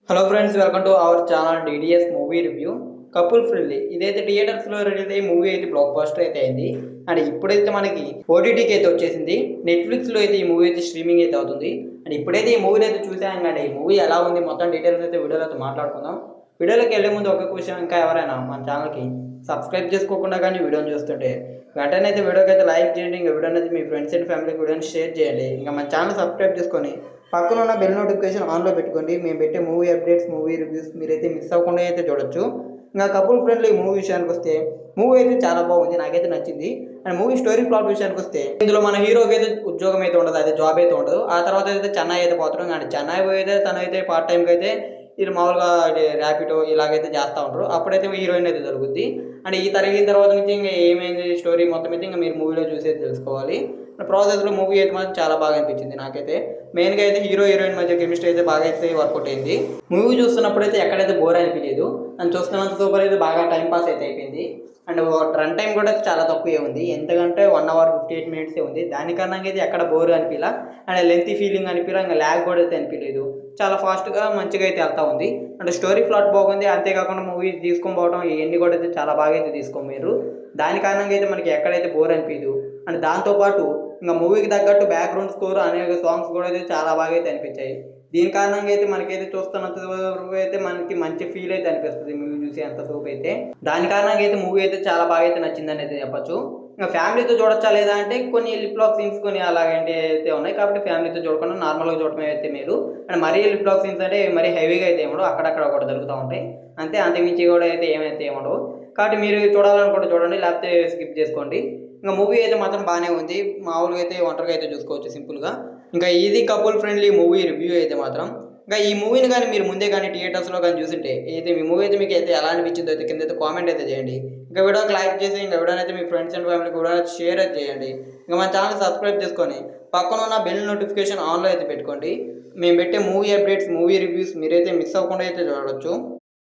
Hello friends, welcome to our channel DDS movie review. Couple friendly ఇదైతే థియేటర్స్లో release అయ్యి movie అయితే block buster అయితే అయింది. అండ్ ఇప్పుడైతే మనకి ఓటీటీకి అయితే వచ్చేసింది. నెట్ఫ్లిక్స్లో అయితే ఈ మూవీ అయితే స్ట్రీమింగ్ అయితే అవుతుంది. అండ్ ఇప్పుడైతే ఈ మూవీని అయితే చూసాను. అండ్ ఈ మూవీ ఎలా ఉంది మొత్తం డీటెయిల్స్ అయితే వీడియోలో అయితే మాట్లాడుకుందాం. వీడియోలోకి వెళ్ళే ముందు ఒక క్వశ్చన్, ఇంకా ఎవరైనా మన ఛానల్కి సబ్స్క్రైబ్ చేసుకోకుండా కానీ వీడియోని చూస్తుంటే వెంటనే అయితే వీడియోకి అయితే లైక్ చేయండి. ఇంకా వీడియోని అయితే మీ ఫ్రెండ్స్ అండ్ ఫ్యామిలీకి వీడియోని షేర్ చేయండి. ఇంకా మన ఛానల్ సబ్స్క్రైబ్ చేసుకొని పక్కన ఉన్న బెల్ నోటిఫికేషన్ ఆన్లో పెట్టుకోండి. మేము పెట్టే మూవీ అప్డేట్స్, మూవీ రివ్యూస్ మీరైతే మిస్ అవ్వకుండా అయితే చూడొచ్చు. ఇంకా కపుల్ ఫ్రెండ్లీ మూవీ విషయానికి వస్తే మూవీ అయితే చాలా బాగుంది, నాకైతే నచ్చింది. అండ్ మూవీ స్టోరీ ప్లాట్ విషయానికి వస్తే ఇందులో మన హీరోకి అయితే ఉద్యోగం అయితే ఉండదు, అదే జాబ్ అయితే ఉండదు. ఆ తర్వాత అయితే చెన్నై అయితే పోతాడు. అండ్ చెన్నై పోయితే తనైతే పార్ట్ టైంకి అయితే ఇది మామూలుగా ర్యాపిడో ఇలాగైతే చేస్తూ ఉంటారు. అప్పుడైతే హీరోయిన్ అయితే జరుగుద్ది. అండ్ ఈ తర్వాత నుంచి ఇంకా ఏమైంది స్టోరీ మొత్తం అయితే ఇంకా మీరు మూవీలో చూసేది తెలుసుకోవాలి. ప్రాసెస్లో మూవీ అయితే మాత్రం చాలా బాగా అనిపించింది నాకైతే. మెయిన్గా అయితే హీరో హీరోయిన్ మధ్య కెమిస్ట్రీ అయితే బాగా అయితే వర్కౌట్ అయింది. మూవీ చూస్తున్నప్పుడు అయితే ఎక్కడైతే బోర్ అనిపించలేదు. అండ్ చూస్తున్నంత సూపర్ అయితే బాగా టైం పాస్ అయితే అయిపోయింది. అండ్ రన్ టైం కూడా చాలా తక్కువే ఉంది, ఎంతకంటే 1 అవర్ 58 మినిట్సే ఉంది. దానికన్నా అయితే ఎక్కడ బోర్ అనిపించలా. అండ్ లెంతీ ఫీలింగ్ అనిపించలా, ఇంకా ల్యాగ్ కూడా అయితే అనిపించలేదు. చాలా ఫాస్ట్గా మంచిగా అయితే వెళ్తూ ఉంది. అండ్ స్టోరీ ప్లాట్ బాగుంది. అంతేకాకుండా మూవీ తీసుకొని పోవడం ఇవన్నీ కూడా అయితే చాలా బాగా అయితే తీసుకోమీరు. దాని కారణంగా అయితే మనకి ఎక్కడైతే బోర్ అనిపించదు. అండ్ దాంతోపాటు ఇంకా మూవీకి తగ్గట్టు బ్యాక్గ్రౌండ్ స్కోర్ అనేక సాంగ్స్ కూడా అయితే చాలా బాగా అయితే అనిపించాయి. దీని కారణంగా అయితే మనకైతే చూస్తున్నంత వరకు అయితే మనకి మంచి ఫీల్ అయితే అనిపిస్తుంది మూవీ చూసి అంతసేపు అయితే. దాని కారణంగా అయితే మూవీ అయితే చాలా బాగా అయితే నచ్చిందని అయితే చెప్పచ్చు. ఇంకా ఫ్యామిలీతో చూడొచ్చా లేదా అంటే కొన్ని లిప్ లాక్ సీన్స్ కొన్ని అలాగంటే అయితే ఉన్నాయి, కాబట్టి ఫ్యామిలీతో చూడకుండా నార్మల్గా చూడటం అయితే మీరు. అండ్ మరీ లిప్ లాక్ సీన్స్ అంటే మరీ హెవీగా అయితే ఏమడవు, అక్కడక్కడ ఒకటి జరుగుతూ ఉంటాయి అంతే, అంతకుమించి కూడా అయితే ఏమైతే ఏమడవు. కాబట్టి మీరు చూడాలనుకుంటే చూడండి, లేకపోతే స్కిప్ చేసుకోండి. ఇంకా మూవీ అయితే మాత్రం బాగానే ఉంది. మామూలుగా అయితే ఒంటరిగా అయితే చూసుకోవచ్చు సింపుల్గా. ఇంకా ఇది కపుల్ ఫ్రెండ్లీ మూవీ రివ్యూ అయితే మాత్రం. ఇంకా ఈ మూవీని కానీ మీరు ముందే కానీ థియేటర్స్లో కానీ చూసింటే అయితే మీ మూవీ అయితే మీకు అయితే ఎలా అనిపించిందో అయితే కింద అయితే కామెంట్ అయితే చేయండి. ఇంకా వీడియోకి లైక్ చేసి ఇంకా వీడియోని అయితే మీ ఫ్రెండ్స్ అండ్ ఫ్యామిలీకి కూడా షేర్ అయితే చేయండి. ఇంకా మన ఛానల్ సబ్స్క్రైబ్ చేసుకొని పక్కన ఉన్న బెల్ నోటిఫికేషన్ ఆన్లో అయితే పెట్టుకోండి. మేము పెట్టే మూవీ అప్డేట్స్, మూవీ రివ్యూస్ మీరైతే మిస్ అవ్వకుండా అయితే చూడవచ్చు.